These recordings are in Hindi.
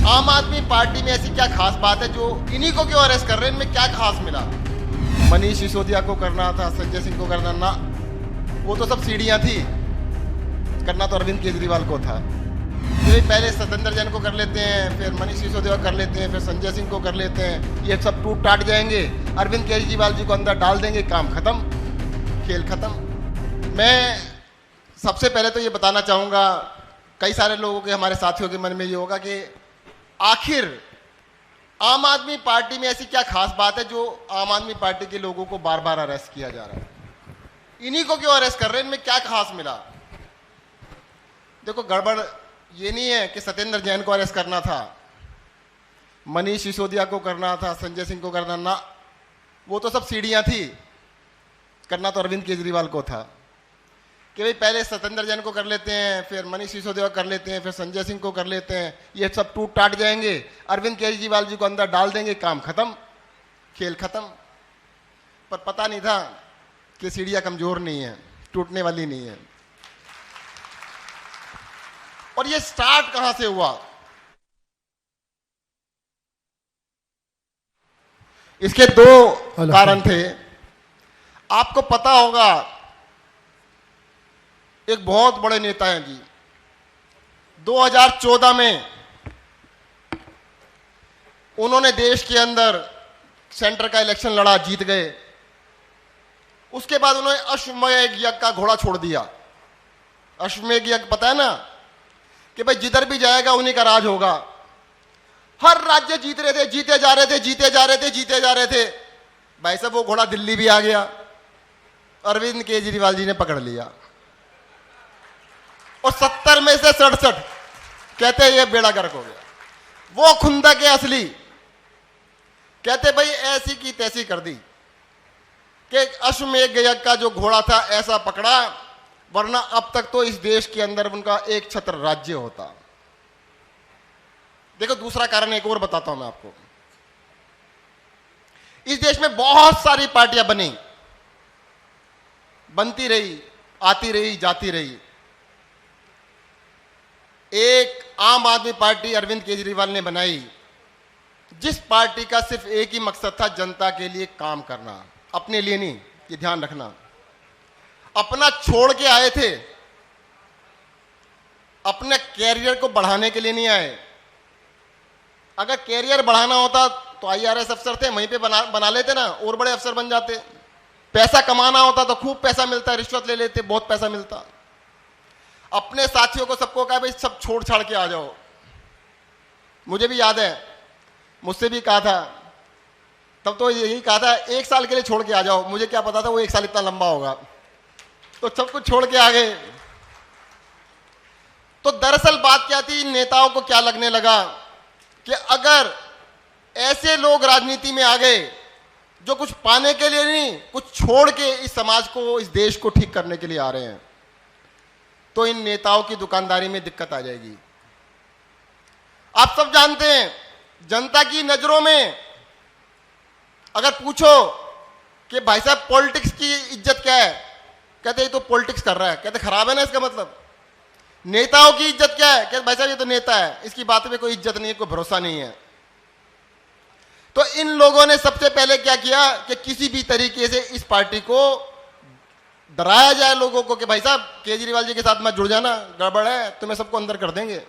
आम आदमी पार्टी में ऐसी क्या खास बात है जो इन्हीं को क्यों अरेस्ट कर रहे हैं? इनमें क्या खास मिला? मनीष सिसोदिया को करना था, संजय सिंह को करना ना, वो तो सब सीढ़ियां थी। करना तो अरविंद केजरीवाल को था। तो पहले सत्येंद्र जैन को कर लेते हैं, फिर मनीष सिसोदिया को कर लेते हैं, फिर संजय सिंह को कर लेते हैं। ये सब टूट टाट जाएंगे, अरविंद केजरीवाल जी को अंदर डाल देंगे, काम खत्म, खेल खत्म। मैं सबसे पहले तो ये बताना चाहूँगा, कई सारे लोगों के, हमारे साथियों के मन में ये होगा कि आखिर आम आदमी पार्टी में ऐसी क्या खास बात है जो आम आदमी पार्टी के लोगों को बार बार अरेस्ट किया जा रहा है? इन्हीं को क्यों अरेस्ट कर रहे हैं? इनमें क्या खास मिला? देखो, गड़बड़ ये नहीं है कि सत्येंद्र जैन को अरेस्ट करना था, मनीष सिसोदिया को करना था, संजय सिंह को करना ना, वो तो सब सीढ़ियां थी। करना तो अरविंद केजरीवाल को था कि भाई पहले सत्येंद्र जैन को कर लेते हैं, फिर मनीष सिसोदिया को कर लेते हैं, फिर संजय सिंह को कर लेते हैं। ये सब टूट टाट जाएंगे, अरविंद केजरीवाल जी को अंदर डाल देंगे, काम खत्म, खेल खत्म। पर पता नहीं था कि सीढ़ियां कमजोर नहीं है, टूटने वाली नहीं है। और ये स्टार्ट कहां से हुआ? इसके दो कारण थे। आपको पता होगा, एक बहुत बड़े नेता हैं जी, 2014 में उन्होंने देश के अंदर सेंटर का इलेक्शन लड़ा, जीत गए। उसके बाद उन्होंने अश्वमेध यज्ञ का घोड़ा छोड़ दिया। अश्वमेध यज्ञ पता है ना, कि भाई जिधर भी जाएगा उन्हीं का राज होगा। हर राज्य जीत रहे थे, जीते जा रहे थे, जीते जा रहे थे, जीते जा रहे थे। भाई साहब, वो घोड़ा दिल्ली भी आ गया, अरविंद केजरीवाल जी ने पकड़ लिया और 70 में से 67 कहते हैं ये बेड़ा गर्क हो गया। वो खुंदक के असली कहते भाई ऐसी की तैसी कर दी कि अश्वमेध यज्ञ का जो घोड़ा था ऐसा पकड़ा, वरना अब तक तो इस देश के अंदर उनका एक छत्र राज्य होता। देखो, दूसरा कारण एक और बताता हूं मैं आपको। इस देश में बहुत सारी पार्टियां बनी, बनती रही, आती रही, जाती रही। एक आम आदमी पार्टी अरविंद केजरीवाल ने बनाई, जिस पार्टी का सिर्फ एक ही मकसद था, जनता के लिए काम करना, अपने लिए नहीं, ये ध्यान रखना। अपना छोड़ के आए थे, अपने कैरियर को बढ़ाने के लिए नहीं आए। अगर कैरियर बढ़ाना होता तो आईआरएस अफसर थे, वहीं पे बना लेते ना, और बड़े अफसर बन जाते। पैसा कमाना होता तो खूब पैसा मिलता, रिश्वत ले लेते, बहुत पैसा मिलता। अपने साथियों को सबको कहा भाई सब छोड़ छाड़ के आ जाओ। मुझे भी याद है, मुझसे भी कहा था, तब तो यही कहा था 1 साल के लिए छोड़ के आ जाओ। मुझे क्या पता था वो 1 साल इतना लंबा होगा। तो सब कुछ छोड़ के आ गए। तो दरअसल बात क्या थी, नेताओं को क्या लगने लगा कि अगर ऐसे लोग राजनीति में आ गए जो कुछ पाने के लिए नहीं, कुछ छोड़ के इस समाज को, इस देश को ठीक करने के लिए आ रहे हैं, तो इन नेताओं की दुकानदारी में दिक्कत आ जाएगी। आप सब जानते हैं, जनता की नजरों में अगर पूछो कि भाई साहब पॉलिटिक्स की इज्जत क्या है, कहते ये तो पॉलिटिक्स कर रहा है। कहते खराब है ना इसका मतलब। नेताओं की इज्जत क्या है? कहते भाई साहब ये तो नेता है, इसकी बात में कोई इज्जत नहीं है, कोई भरोसा नहीं है। तो इन लोगों ने सबसे पहले क्या किया कि किसी भी तरीके से इस पार्टी को डराया जाए लोगों को कि भाई साहब केजरीवाल जी के साथ मत जुड़ जाना, गड़बड़ है, तुम्हें सबको अंदर कर देंगे।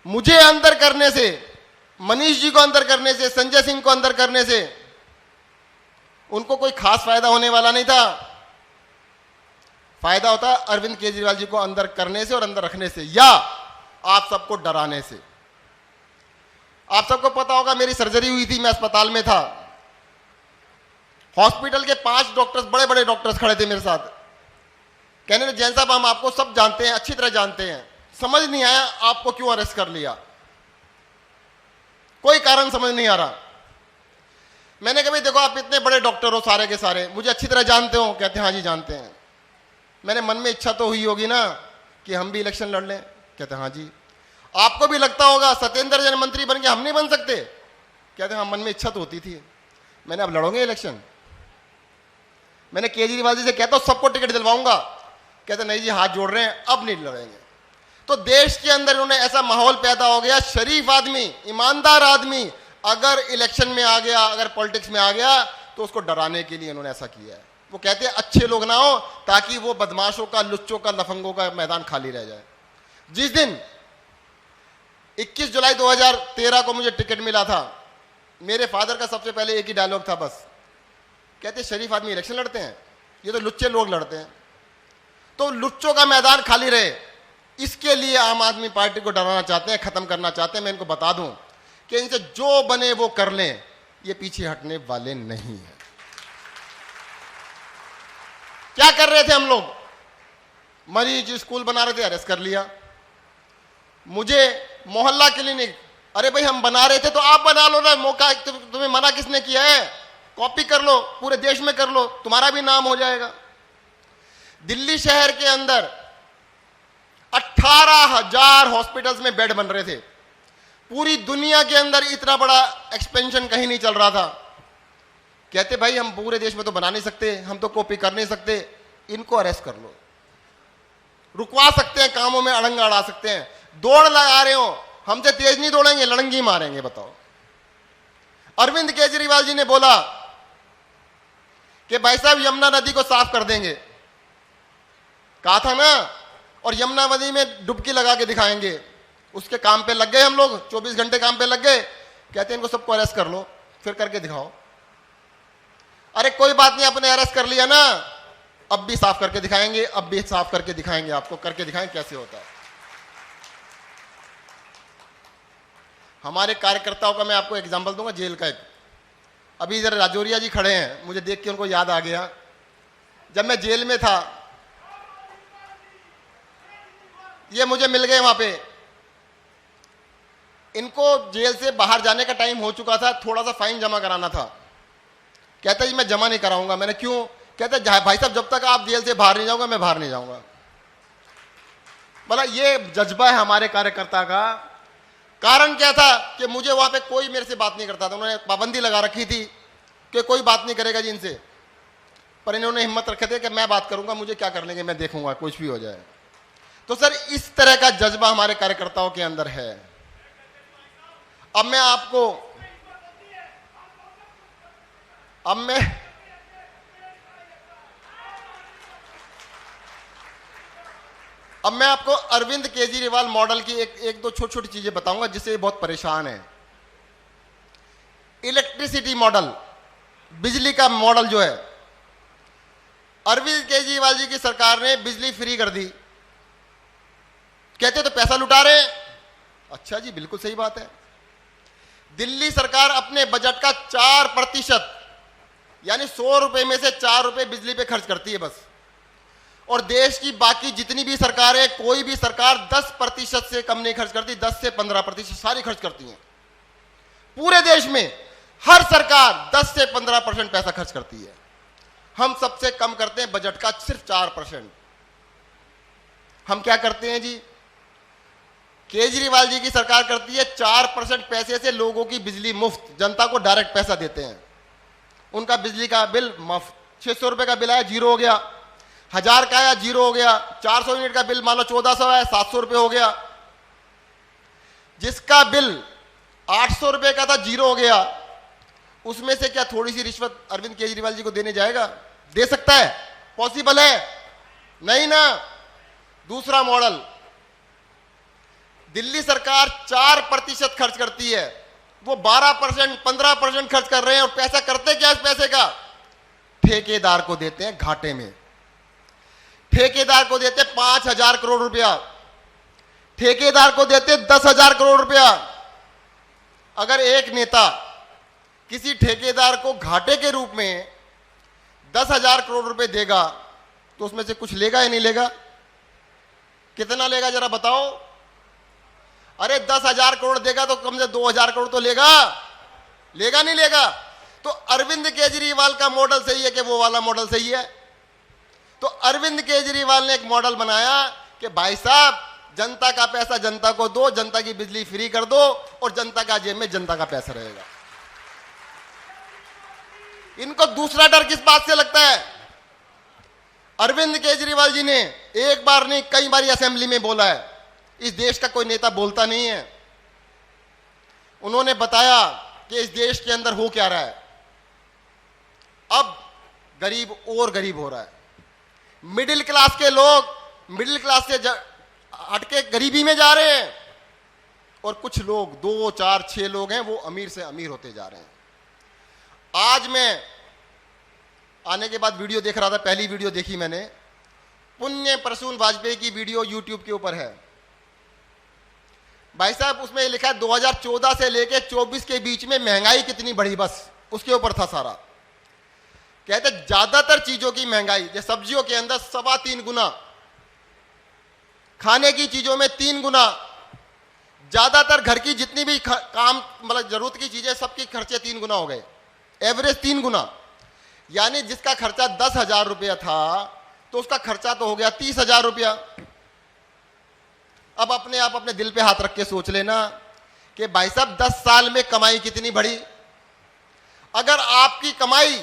मुझे अंदर करने से, मनीष जी को अंदर करने से, संजय सिंह को अंदर करने से उनको कोई खास फायदा होने वाला नहीं था। फायदा होता अरविंद केजरीवाल जी को अंदर करने से और अंदर रखने से, या आप सबको डराने से। आप सबको पता होगा, मेरी सर्जरी हुई थी, मैं अस्पताल में था। हॉस्पिटल के 5 डॉक्टर्स, बड़े बड़े डॉक्टर्स खड़े थे मेरे साथ। कहने लगे जैन साहब हम आपको सब जानते हैं, अच्छी तरह जानते हैं, समझ नहीं आया आपको क्यों अरेस्ट कर लिया, कोई कारण समझ नहीं आ रहा। मैंने कहा भाई देखो आप इतने बड़े डॉक्टर हो, सारे के सारे मुझे अच्छी तरह जानते हो। कहते हाँ जी जानते हैं। मैंने मन में इच्छा तो हुई होगी ना कि हम भी इलेक्शन लड़ लें। कहते हाँ जी। आपको भी लगता होगा सत्येंद्र जैन मंत्री बन के हम नहीं बन सकते। कहते हाँ मन में इच्छा तो होती थी। मैंने अब लड़ोगे इलेक्शन? मैंने केजरीवाल जी से कहता हूं सबको टिकट दिलवाऊंगा। कहते नहीं जी हाथ जोड़ रहे हैं, अब नहीं लड़ेंगे। तो देश के अंदर उन्हें ऐसा माहौल पैदा हो गया, शरीफ आदमी, ईमानदार आदमी अगर इलेक्शन में आ गया, अगर पॉलिटिक्स में आ गया, तो उसको डराने के लिए उन्होंने ऐसा किया है। वो कहते हैं अच्छे लोग ना हो ताकि वो बदमाशों का, लुच्चों का, लफंगों का मैदान खाली रह जाए। जिस दिन 21 जुलाई 2013 को मुझे टिकट मिला था, मेरे फादर का सबसे पहले एक ही डायलॉग था बस, कहते शरीफ आदमी इलेक्शन लड़ते हैं, ये तो लुच्चे लोग लड़ते हैं। तो लुच्चों का मैदान खाली रहे, इसके लिए आम आदमी पार्टी को डराना चाहते हैं, खत्म करना चाहते हैं। मैं इनको बता दूं कि इनसे जो बने वो कर लें, ये पीछे हटने वाले नहीं है। क्या कर रहे थे हम लोग? मरीज स्कूल बना रहे थे, अरेस्ट कर लिया। मुझे मोहल्ला क्लिनिक, अरे भाई हम बना रहे थे तो आप बना लो ना, मौका तुम्हें मना किसने किया है? कॉपी कर लो, पूरे देश में कर लो, तुम्हारा भी नाम हो जाएगा। दिल्ली शहर के अंदर 18,000 हॉस्पिटल्स में बेड बन रहे थे। पूरी दुनिया के अंदर इतना बड़ा एक्सपेंशन कहीं नहीं चल रहा था। कहते भाई हम पूरे देश में तो बना नहीं सकते, हम तो कॉपी कर नहीं सकते, इनको अरेस्ट कर लो, रुकवा सकते हैं, कामों में अड़ंगा अड़ा सकते हैं। दौड़ लगा रहे हो, हमसे तेज नहीं दौड़ेंगे, लड़ंगी मारेंगे। बताओ, अरविंद केजरीवाल जी ने बोला कि भाई साहब यमुना नदी को साफ कर देंगे, कहा था ना, और यमुना नदी में डुबकी लगा के दिखाएंगे। उसके काम पे लग गए हम लोग, 24 घंटे काम पे लग गए। कहते हैं इनको सबको अरेस्ट कर लो, फिर करके दिखाओ। अरे कोई बात नहीं, अपने अरेस्ट कर लिया ना, अब भी साफ करके दिखाएंगे, अब भी साफ करके दिखाएंगे, आपको करके दिखाएंगे कैसे होता है। हमारे कार्यकर्ताओं का मैं आपको एग्जांपल दूंगा, जेल का एक। अभी इधर राजौरिया जी खड़े हैं, मुझे देख के उनको याद आ गया, जब मैं जेल में था, ये मुझे मिल गए वहां पे। इनको जेल से बाहर जाने का टाइम हो चुका था, थोड़ा सा फाइन जमा कराना था। कहता जी मैं जमा नहीं कराऊंगा। मैंने क्यों? कहता भाई साहब जब तक आप जेल से बाहर नहीं जाऊंगा मैं बाहर नहीं जाऊंगा। बोला ये जज्बा है हमारे कार्यकर्ता का। कारण क्या था कि मुझे वहां पे कोई मेरे से बात नहीं करता था। उन्होंने पाबंदी लगा रखी थी कि कोई बात नहीं करेगा जी इनसे, पर इन्होंने हिम्मत रखे थे कि मैं बात करूंगा, मुझे क्या कर लेंगे, मैं देखूंगा, कुछ भी हो जाए। तो सर इस तरह का जज्बा हमारे कार्यकर्ताओं के अंदर है। अब मैं आपको अरविंद केजरीवाल मॉडल की एक दो छोटी छोटी चीजें बताऊंगा जिससे ये बहुत परेशान है। इलेक्ट्रिसिटी मॉडल, बिजली का मॉडल जो है, अरविंद केजरीवाल जी की सरकार ने बिजली फ्री कर दी। कहते तो पैसा लुटा रहे हैं। अच्छा जी, बिल्कुल सही बात है। दिल्ली सरकार अपने बजट का 4%, यानी 100 रुपए में से 4 रुपए बिजली पे खर्च करती है बस। और देश की बाकी जितनी भी सरकारें, कोई भी सरकार 10% से कम नहीं खर्च करती, 10 से 15% सारी खर्च करती हैं। पूरे देश में हर सरकार 10 से 15% पैसा खर्च करती है। हम सबसे कम करते हैं बजट का, सिर्फ 4%। हम क्या करते हैं जी? केजरीवाल जी की सरकार करती है 4% पैसे से लोगों की बिजली मुफ्त, जनता को डायरेक्ट पैसा देते हैं। उनका बिजली का बिल मुफ्त, 600 रुपए का बिल आया, जीरो हो गया। 1000 का आया, जीरो हो गया। 400 यूनिट का बिल मान लो 1400 आया, 700 रुपए हो गया। जिसका बिल 800 रुपए का था, जीरो हो गया। उसमें से क्या थोड़ी सी रिश्वत अरविंद केजरीवाल जी को देने जाएगा? दे सकता है? पॉसिबल है? नहीं ना। दूसरा मॉडल, दिल्ली सरकार 4% खर्च करती है, वो 12%, 15% खर्च कर रहे हैं। और पैसा करते क्या इस पैसे का? ठेकेदार को देते हैं घाटे में। ठेकेदार को देते 5,000 करोड़ रुपया, ठेकेदार को देते 10,000 करोड़ रुपया। अगर एक नेता किसी ठेकेदार को घाटे के रूप में 10,000 करोड़ रुपए देगा तो उसमें से कुछ लेगा या नहीं लेगा? कितना लेगा जरा बताओ? अरे 10,000 करोड़ देगा तो कम से 2,000 करोड़ तो लेगा, लेगा नहीं लेगा? तो अरविंद केजरीवाल का मॉडल सही है कि वो वाला मॉडल सही है? तो अरविंद केजरीवाल ने एक मॉडल बनाया कि भाई साहब जनता का पैसा जनता को दो, जनता की बिजली फ्री कर दो, और जनता का जेब में जनता का पैसा रहेगा। इनको दूसरा डर किस बात से लगता है? अरविंद केजरीवाल जी ने एक बार नहीं कई बार असेंबली में बोला है इस देश का कोई नेता बोलता नहीं है। उन्होंने बताया कि इस देश के अंदर हो क्या रहा है। अब गरीब और गरीब हो रहा है। मिडिल क्लास के लोग मिडिल क्लास से हटके गरीबी में जा रहे हैं, और कुछ लोग 2, 4, 6 लोग हैं वो अमीर से अमीर होते जा रहे हैं। आज मैं आने के बाद वीडियो देख रहा था, पहली वीडियो देखी मैंने, पुण्य प्रसून वाजपेयी की वीडियो यूट्यूब के ऊपर है। भाई साहब उसमें लिखा है 2014 से लेके 24 के बीच में महंगाई कितनी बढ़ी, बस उसके ऊपर था सारा। कहते ज्यादातर चीजों की महंगाई, जैसे सब्जियों के अंदर 3.25 गुना, खाने की चीजों में 3 गुना, ज्यादातर घर की जितनी भी काम मतलब जरूरत की चीजें सबके खर्चे 3 गुना हो गए, एवरेज 3 गुना। यानी जिसका खर्चा 10,000 रुपया था तो उसका खर्चा तो हो गया 30,000 रुपया। अब अपने आप अपने दिल पे हाथ रख के सोच लेना कि भाई साहब 10 साल में कमाई कितनी बढ़ी। अगर आपकी कमाई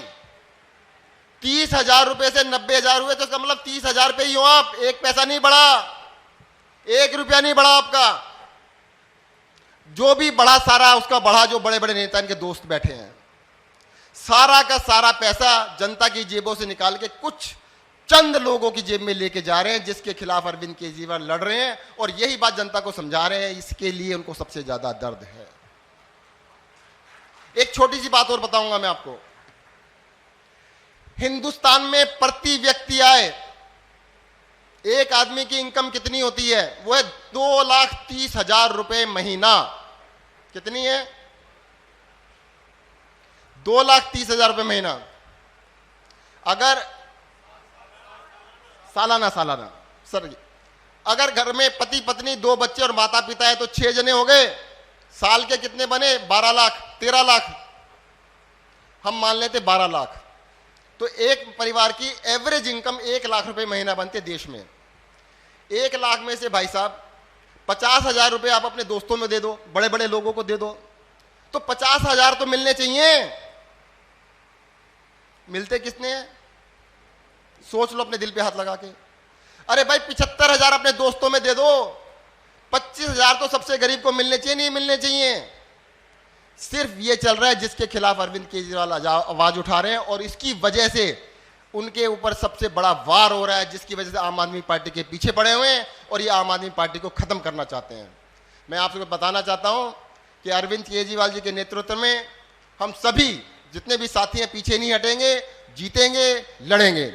30,000 रुपए से 90,000 हुए तो इसका मतलब 30,000 पे ही हो आप, 1 पैसा नहीं बढ़ा, 1 रुपया नहीं बढ़ा आपका। जो भी बढ़ा सारा उसका बढ़ा जो बड़े बड़े नेता इनके दोस्त बैठे हैं, सारा का सारा पैसा जनता की जेबों से निकाल के कुछ चंद लोगों की जेब में लेके जा रहे हैं, जिसके खिलाफ अरविंद केजरीवाल लड़ रहे हैं, और यही बात जनता को समझा रहे हैं। इसके लिए उनको सबसे ज्यादा दर्द है। एक छोटी सी बात और बताऊंगा मैं आपको। हिंदुस्तान में प्रति व्यक्ति आय एक आदमी की इनकम कितनी होती है? वो है 2,30,000 रुपए महीना। कितनी है? 2,30,000 रुपए महीना। अगर सालाना सर, अगर घर में पति पत्नी 2 बच्चे और माता पिता है तो 6 जने हो गए। साल के कितने बने? 12 लाख, 13 लाख। हम मान लेते 12 लाख। तो एक परिवार की एवरेज इनकम 1 लाख रुपए महीना बनते देश में। 1 लाख में से भाई साहब 50,000 रुपए आप अपने दोस्तों में दे दो, बड़े बड़े लोगों को दे दो, तो 50,000 तो मिलने चाहिए। मिलते किसने हैं? सोच लो अपने दिल पे हाथ लगा के। अरे भाई 75,000 अपने दोस्तों में दे दो, 25,000 तो सबसे गरीब को मिलने चाहिए, नहीं मिलने चाहिए। सिर्फ ये चल रहा है जिसके खिलाफ अरविंद केजरीवाल आवाज उठा रहे हैं, और इसकी वजह से उनके ऊपर सबसे बड़ा वार हो रहा है, जिसकी वजह से आम आदमी पार्टी के पीछे पड़े हुए हैं और ये आम आदमी पार्टी को खत्म करना चाहते हैं। मैं आप सबको बताना चाहता हूं कि अरविंद केजरीवाल जी के नेतृत्व में हम सभी जितने भी साथी हैं पीछे नहीं हटेंगे, जीतेंगे, लड़ेंगे।